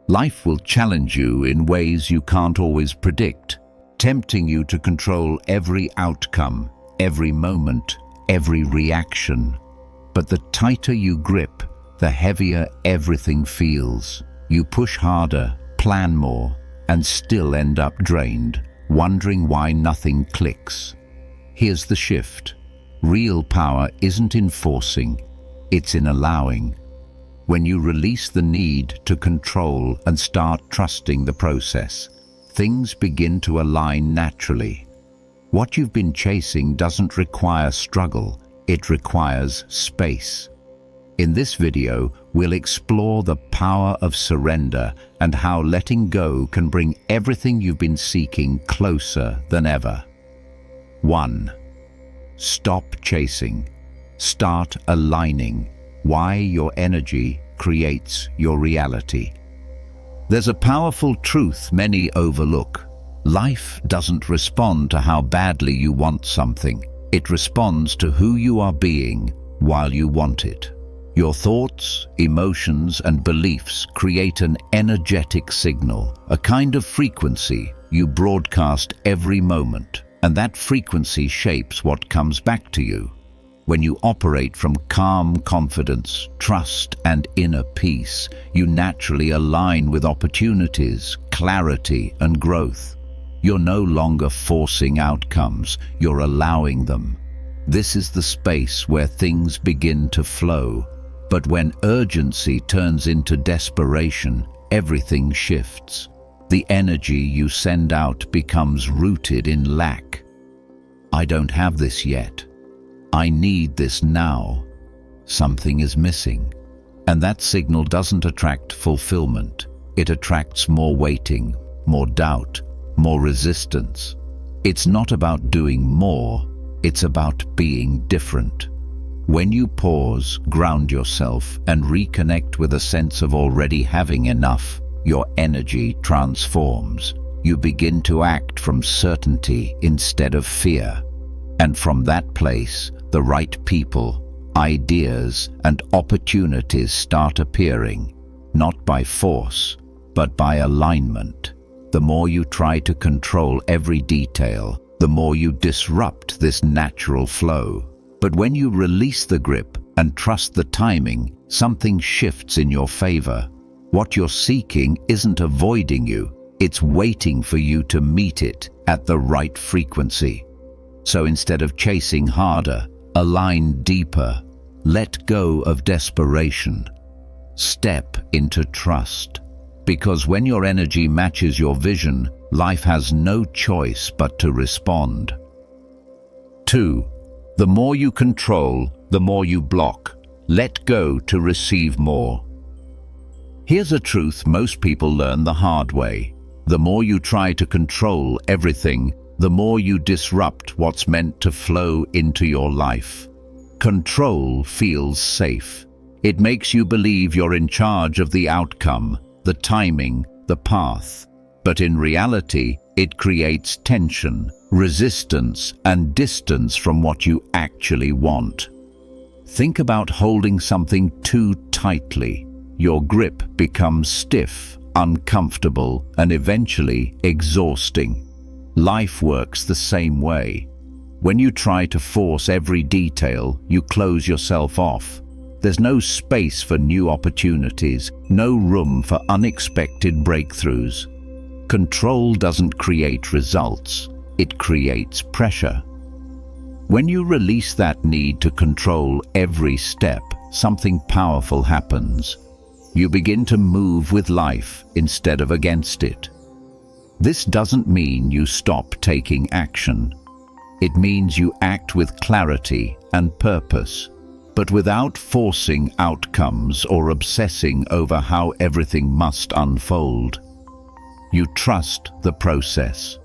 Life will challenge you in ways you can't always predict, tempting you to control every outcome, every moment, every reaction. But the tighter you grip, the heavier everything feels. You push harder, plan more, and still end up drained, wondering why nothing clicks. Here's the shift. Real power isn't in forcing, it's in allowing. When you release the need to control and start trusting the process, things begin to align naturally. What you've been chasing doesn't require struggle, it requires space. In this video, we'll explore the power of surrender and how letting go can bring everything you've been seeking closer than ever. 1. Stop chasing. Start aligning. Why your energy creates your reality. There's a powerful truth many overlook. Life doesn't respond to how badly you want something. It responds to who you are being while you want it. Your thoughts, emotions, and beliefs create an energetic signal, a kind of frequency you broadcast every moment, and that frequency shapes what comes back to you. When you operate from calm confidence, trust, and inner peace, you naturally align with opportunities, clarity, and growth. You're no longer forcing outcomes, you're allowing them. This is the space where things begin to flow. But when urgency turns into desperation, everything shifts. The energy you send out becomes rooted in lack. I don't have this yet. I need this now. Something is missing. And that signal doesn't attract fulfillment. It attracts more waiting, more doubt, more resistance. It's not about doing more, it's about being different. When you pause, ground yourself, and reconnect with a sense of already having enough, your energy transforms. You begin to act from certainty instead of fear. And from that place, the right people, ideas, and opportunities start appearing, not by force, but by alignment. The more you try to control every detail, the more you disrupt this natural flow. But when you release the grip and trust the timing, something shifts in your favor. What you're seeking isn't avoiding you, it's waiting for you to meet it at the right frequency. So instead of chasing harder, align deeper. Let go of desperation. Step into trust. Because when your energy matches your vision, life has no choice but to respond. 2. The more you control, the more you block. Let go to receive more. Here's a truth most people learn the hard way. The more you try to control everything, the more you disrupt what's meant to flow into your life. Control feels safe. It makes you believe you're in charge of the outcome, the timing, the path. But in reality, it creates tension, resistance, and distance from what you actually want. Think about holding something too tightly. Your grip becomes stiff, uncomfortable, and eventually exhausting. Life works the same way. When you try to force every detail, you close yourself off. There's no space for new opportunities, no room for unexpected breakthroughs. Control doesn't create results, it creates pressure. When you release that need to control every step, something powerful happens. You begin to move with life instead of against it. This doesn't mean you stop taking action. It means you act with clarity and purpose, but without forcing outcomes or obsessing over how everything must unfold. You trust the process,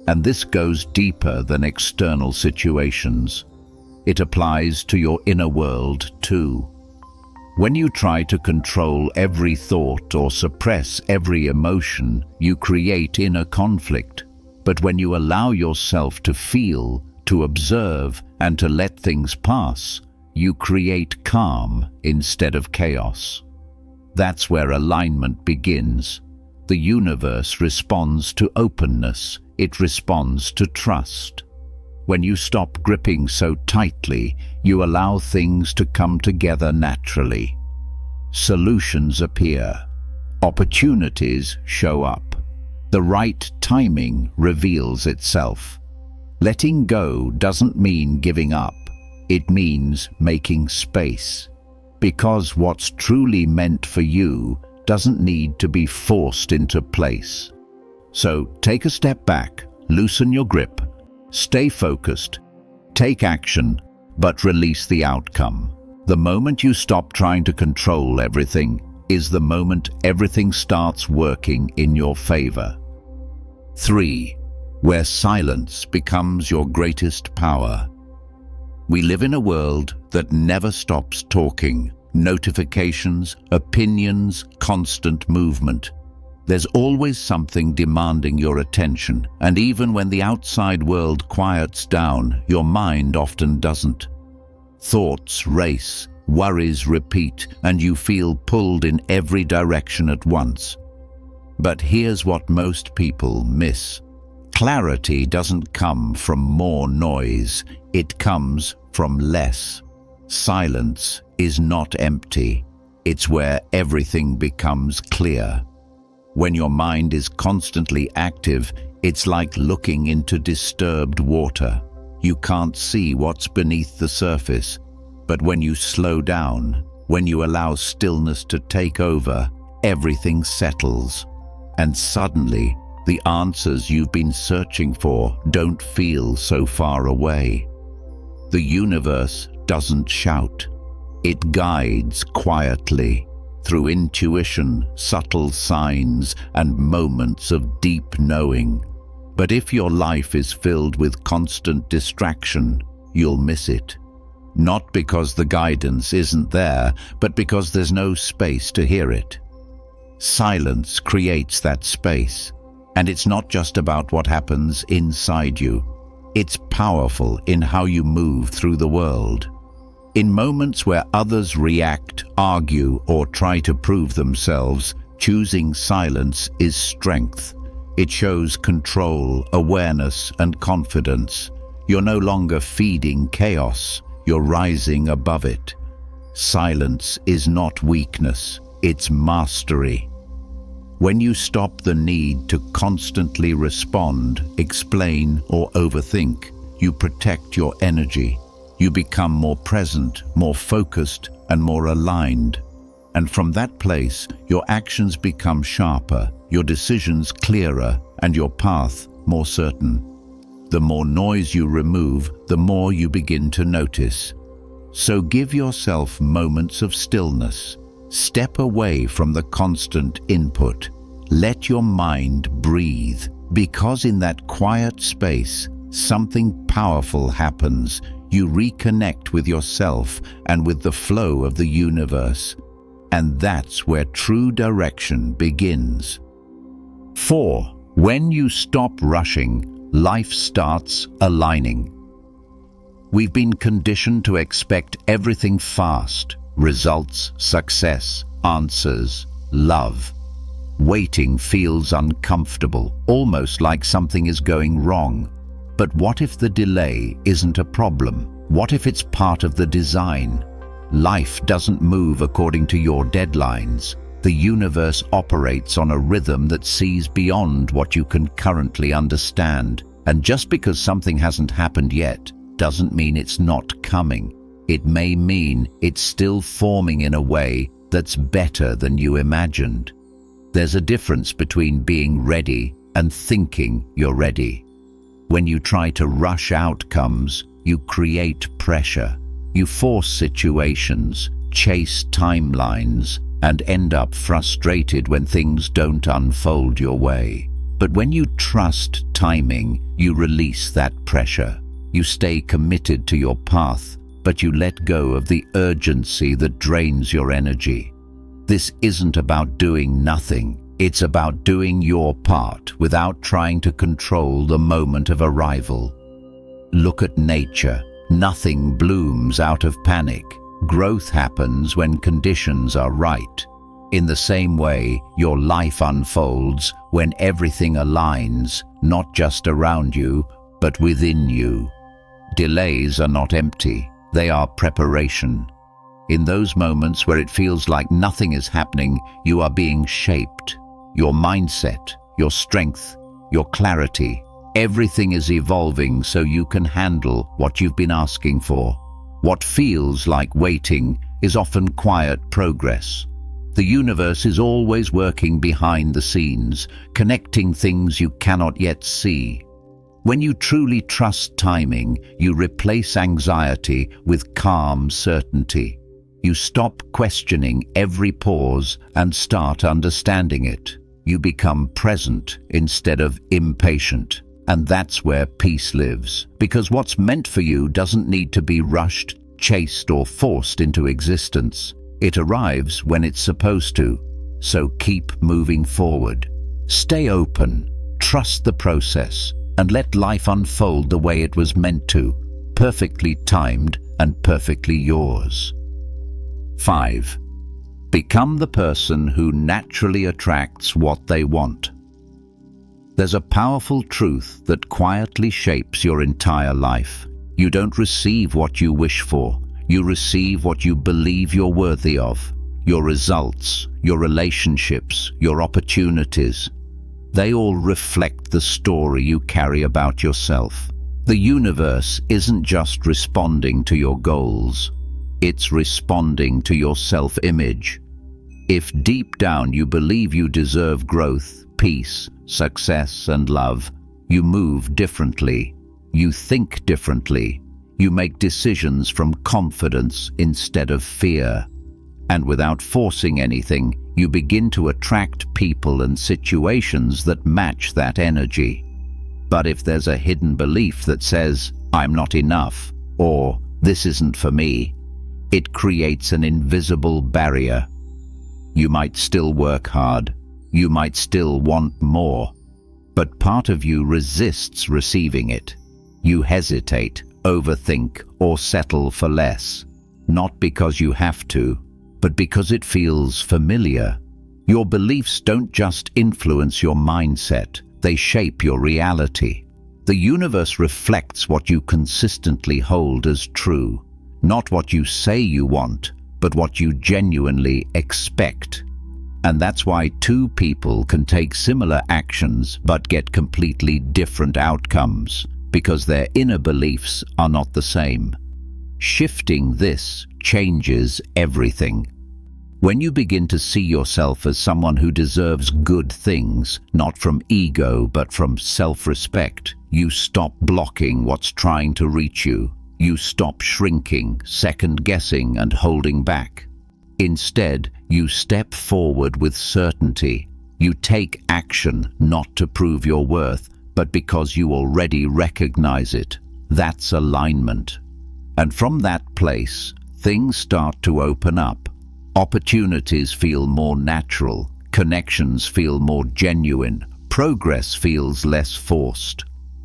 and this goes deeper than external situations. It applies to your inner world too. When you try to control every thought or suppress every emotion, you create inner conflict. But when you allow yourself to feel, to observe, and to let things pass, you create calm instead of chaos. That's where alignment begins. The universe responds to openness. It responds to trust. When you stop gripping so tightly, you allow things to come together naturally. Solutions appear. Opportunities show up. The right timing reveals itself. Letting go doesn't mean giving up. It means making space. Because what's truly meant for you doesn't need to be forced into place. So take a step back, loosen your grip, stay focused, take action, but release the outcome. The moment you stop trying to control everything is the moment everything starts working in your favor. 3. Where silence becomes your greatest power. We live in a world that never stops talking. Notifications, opinions, constant movement. There's always something demanding your attention, and even when the outside world quiets down, your mind often doesn't. Thoughts race, worries repeat, and you feel pulled in every direction at once. But here's what most people miss. Clarity doesn't come from more noise, it comes from less. Silence is not empty, it's where everything becomes clear. When your mind is constantly active, it's like looking into disturbed water. You can't see what's beneath the surface, but when you slow down, when you allow stillness to take over, everything settles. And suddenly, the answers you've been searching for don't feel so far away. The universe doesn't shout. It guides quietly, through intuition, subtle signs, and moments of deep knowing. But if your life is filled with constant distraction, you'll miss it. Not because the guidance isn't there, but because there's no space to hear it. Silence creates that space, and it's not just about what happens inside you. It's powerful in how you move through the world. In moments where others react, argue, or try to prove themselves, choosing silence is strength. It shows control, awareness, and confidence. You're no longer feeding chaos, you're rising above it. Silence is not weakness, it's mastery. When you stop the need to constantly respond, explain, or overthink, you protect your energy. You become more present, more focused, and more aligned. And from that place, your actions become sharper, your decisions clearer, and your path more certain. The more noise you remove, the more you begin to notice. So give yourself moments of stillness. Step away from the constant input. Let your mind breathe, because in that quiet space, something powerful happens. You reconnect with yourself and with the flow of the universe. And that's where true direction begins. 4. When you stop rushing, life starts aligning. We've been conditioned to expect everything fast: results, success, answers, love. Waiting feels uncomfortable, almost like something is going wrong. But what if the delay isn't a problem? What if it's part of the design? Life doesn't move according to your deadlines. The universe operates on a rhythm that sees beyond what you can currently understand. And just because something hasn't happened yet doesn't mean it's not coming. It may mean it's still forming in a way that's better than you imagined. There's a difference between being ready and thinking you're ready. When you try to rush outcomes, you create pressure. You force situations, chase timelines, and end up frustrated when things don't unfold your way. But when you trust timing, you release that pressure. You stay committed to your path, but you let go of the urgency that drains your energy. This isn't about doing nothing. It's about doing your part without trying to control the moment of arrival. Look at nature. Nothing blooms out of panic. Growth happens when conditions are right. In the same way, your life unfolds when everything aligns, not just around you, but within you. Delays are not empty, they are preparation. In those moments where it feels like nothing is happening, you are being shaped. Your mindset, your strength, your clarity, everything is evolving so you can handle what you've been asking for. What feels like waiting is often quiet progress. The universe is always working behind the scenes, connecting things you cannot yet see. When you truly trust timing, you replace anxiety with calm certainty. You stop questioning every pause and start understanding it. You become present instead of impatient. And that's where peace lives. Because what's meant for you doesn't need to be rushed, chased, or forced into existence. It arrives when it's supposed to. So keep moving forward. Stay open, trust the process, and let life unfold the way it was meant to, perfectly timed and perfectly yours. 5. Become the person who naturally attracts what they want. There's a powerful truth that quietly shapes your entire life. You don't receive what you wish for. You receive what you believe you're worthy of. Your results, your relationships, your opportunities. They all reflect the story you carry about yourself. The universe isn't just responding to your goals. It's responding to your self-image. If deep down you believe you deserve growth, peace, success, and love, you move differently. You think differently. You make decisions from confidence instead of fear. And without forcing anything, you begin to attract people and situations that match that energy. But if there's a hidden belief that says, "I'm not enough," or "this isn't for me," it creates an invisible barrier. You might still work hard. You might still want more. But part of you resists receiving it. You hesitate, overthink, or settle for less. Not because you have to, but because it feels familiar. Your beliefs don't just influence your mindset, they shape your reality. The universe reflects what you consistently hold as true. Not what you say you want, but what you genuinely expect. And that's why two people can take similar actions but get completely different outcomes, because their inner beliefs are not the same. Shifting this changes everything. When you begin to see yourself as someone who deserves good things, not from ego but from self-respect, you stop blocking what's trying to reach you. You stop shrinking, second-guessing, and holding back. Instead, you step forward with certainty. You take action not to prove your worth, but because you already recognize it. That's alignment. And from that place, things start to open up. Opportunities feel more natural, connections feel more genuine, progress feels less forced.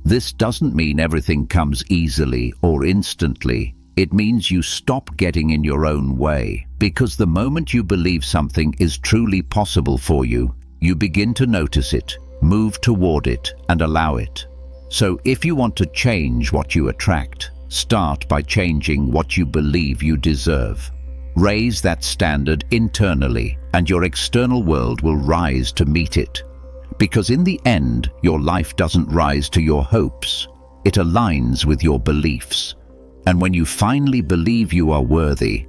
This doesn't mean everything comes easily or instantly. It means you stop getting in your own way, because the moment you believe something is truly possible for you, you begin to notice it, move toward it, and allow it. So if you want to change what you attract, start by changing what you believe you deserve. Raise that standard internally, and your external world will rise to meet it. Because in the end, your life doesn't rise to your hopes. It aligns with your beliefs. And when you finally believe you are worthy,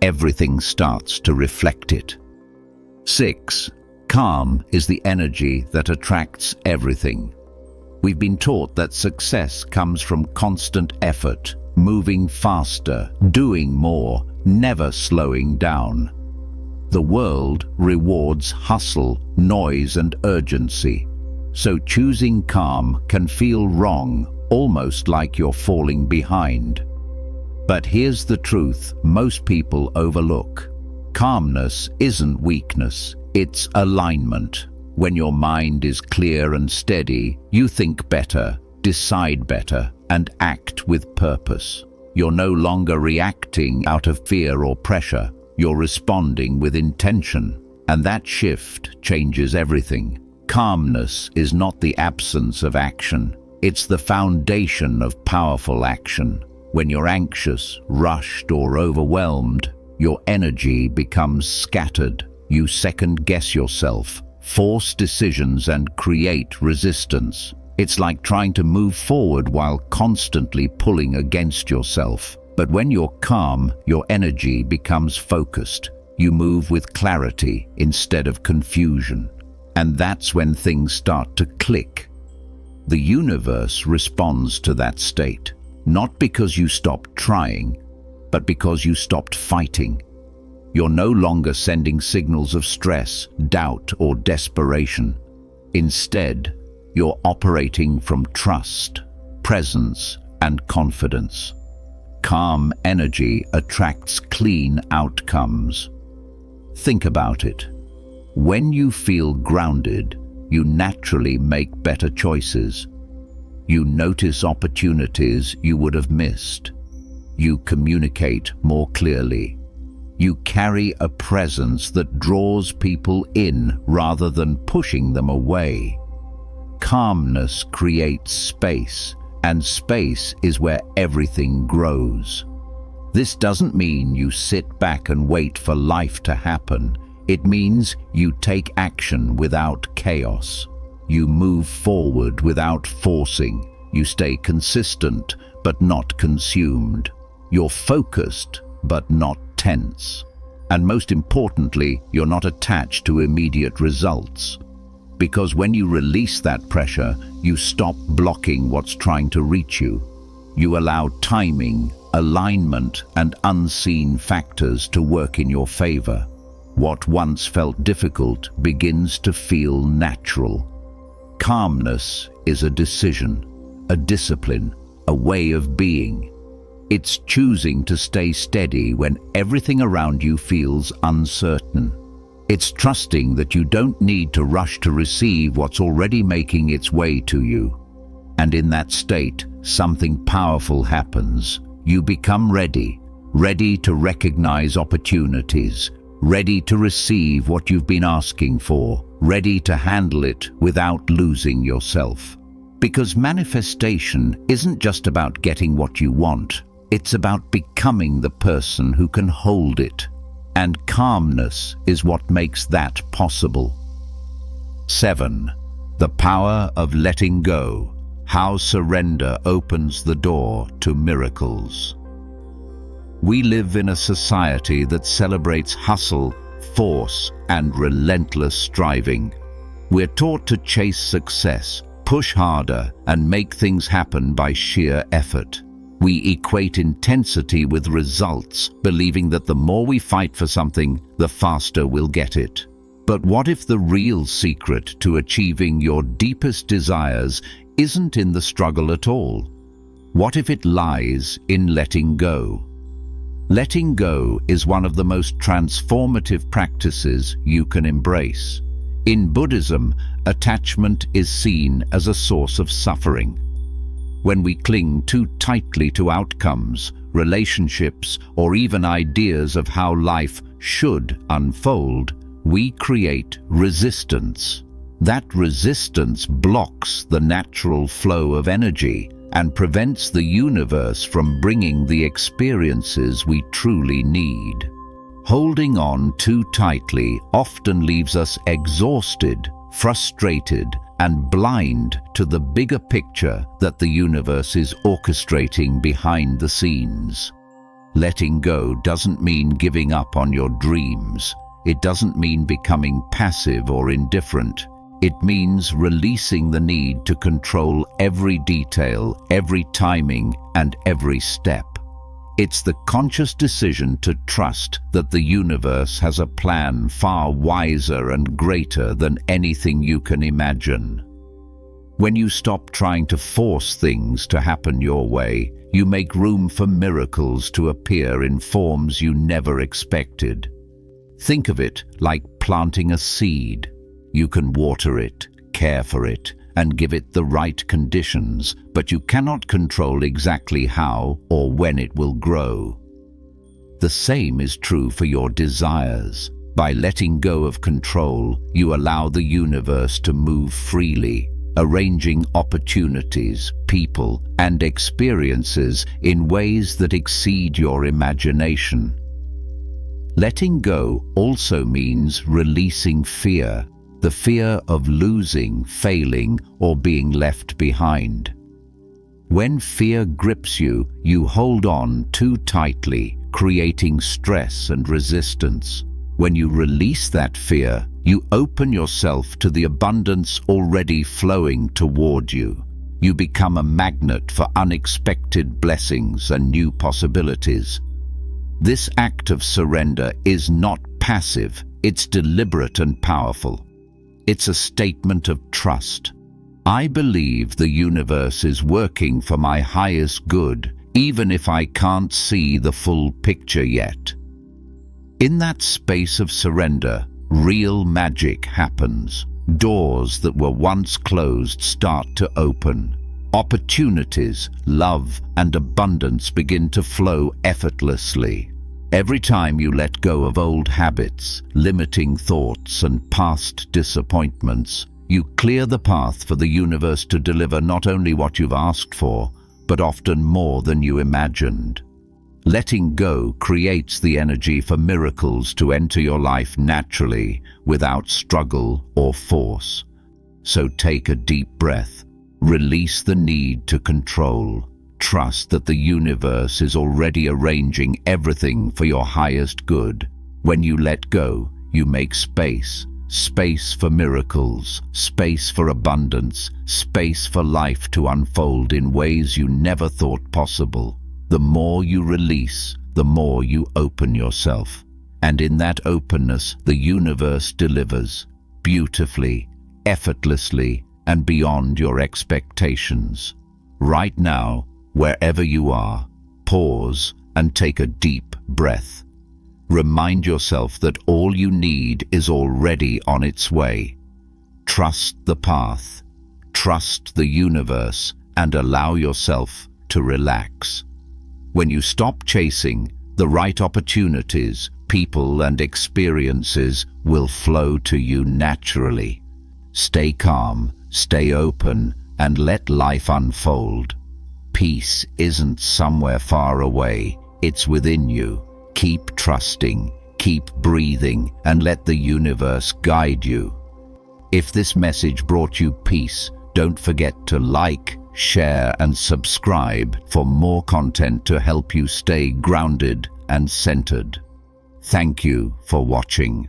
everything starts to reflect it. 6. Calm is the energy that attracts everything. We've been taught that success comes from constant effort, moving faster, doing more, never slowing down. The world rewards hustle, noise, and urgency. So choosing calm can feel wrong, almost like you're falling behind. But here's the truth most people overlook. Calmness isn't weakness, it's alignment. When your mind is clear and steady, you think better, decide better, and act with purpose. You're no longer reacting out of fear or pressure. You're responding with intention. And that shift changes everything. Calmness is not the absence of action. It's the foundation of powerful action. When you're anxious, rushed, or overwhelmed, your energy becomes scattered. You second-guess yourself, force decisions, and create resistance. It's like trying to move forward while constantly pulling against yourself. But when you're calm, your energy becomes focused. You move with clarity instead of confusion. And that's when things start to click. The universe responds to that state, not because you stopped trying, but because you stopped fighting. You're no longer sending signals of stress, doubt, or desperation. Instead, you're operating from trust, presence, and confidence. Calm energy attracts clean outcomes. Think about it. When you feel grounded, you naturally make better choices. You notice opportunities you would have missed. You communicate more clearly. You carry a presence that draws people in rather than pushing them away. Calmness creates space, and space is where everything grows. This doesn't mean you sit back and wait for life to happen. It means you take action without chaos. You move forward without forcing. You stay consistent, but not consumed. You're focused, but not tense. And most importantly, you're not attached to immediate results. Because when you release that pressure, you stop blocking what's trying to reach you. You allow timing, alignment, and unseen factors to work in your favor. What once felt difficult begins to feel natural. Calmness is a decision, a discipline, a way of being. It's choosing to stay steady when everything around you feels uncertain. It's trusting that you don't need to rush to receive what's already making its way to you. And in that state, something powerful happens. You become ready to recognize opportunities, ready to receive what you've been asking for, ready to handle it without losing yourself. Because manifestation isn't just about getting what you want, it's about becoming the person who can hold it. And calmness is what makes that possible. 7. The power of letting go. How surrender opens the door to miracles. We live in a society that celebrates hustle, force, and relentless striving. We're taught to chase success, push harder, and make things happen by sheer effort. We equate intensity with results, believing that the more we fight for something, the faster we'll get it. But what if the real secret to achieving your deepest desires isn't in the struggle at all? What if it lies in letting go? Letting go is one of the most transformative practices you can embrace. In Buddhism, attachment is seen as a source of suffering. When we cling too tightly to outcomes, relationships, or even ideas of how life should unfold, we create resistance. That resistance blocks the natural flow of energy and prevents the universe from bringing the experiences we truly need. Holding on too tightly often leaves us exhausted, frustrated, and blind to the bigger picture that the universe is orchestrating behind the scenes. Letting go doesn't mean giving up on your dreams. It doesn't mean becoming passive or indifferent. It means releasing the need to control every detail, every timing, and every step. It's the conscious decision to trust that the universe has a plan far wiser and greater than anything you can imagine. When you stop trying to force things to happen your way, you make room for miracles to appear in forms you never expected. Think of it like planting a seed. You can water it, care for it, and give it the right conditions, but you cannot control exactly how or when it will grow. The same is true for your desires. By letting go of control, you allow the universe to move freely, arranging opportunities, people, and experiences in ways that exceed your imagination. Letting go also means releasing fear, the fear of losing, failing, or being left behind. When fear grips you, you hold on too tightly, creating stress and resistance. When you release that fear, you open yourself to the abundance already flowing toward you. You become a magnet for unexpected blessings and new possibilities. This act of surrender is not passive, it's deliberate and powerful. It's a statement of trust. I believe the universe is working for my highest good, even if I can't see the full picture yet. In that space of surrender, real magic happens. Doors that were once closed start to open. Opportunities, love, and abundance begin to flow effortlessly. Every time you let go of old habits, limiting thoughts, and past disappointments, you clear the path for the universe to deliver not only what you've asked for, but often more than you imagined. Letting go creates the energy for miracles to enter your life naturally, without struggle or force. So take a deep breath. Release the need to control. Trust that the universe is already arranging everything for your highest good. When you let go, you make space. Space for miracles, space for abundance, space for life to unfold in ways you never thought possible. The more you release, the more you open yourself. And in that openness, the universe delivers, beautifully, effortlessly, and beyond your expectations. Right now, wherever you are, pause and take a deep breath. Remind yourself that all you need is already on its way. Trust the path, trust the universe, and allow yourself to relax. When you stop chasing, the right opportunities, people, and experiences will flow to you naturally. Stay calm, stay open, and let life unfold. Peace isn't somewhere far away, it's within you. Keep trusting, keep breathing, and let the universe guide you. If this message brought you peace, don't forget to like, share, and subscribe for more content to help you stay grounded and centered. Thank you for watching.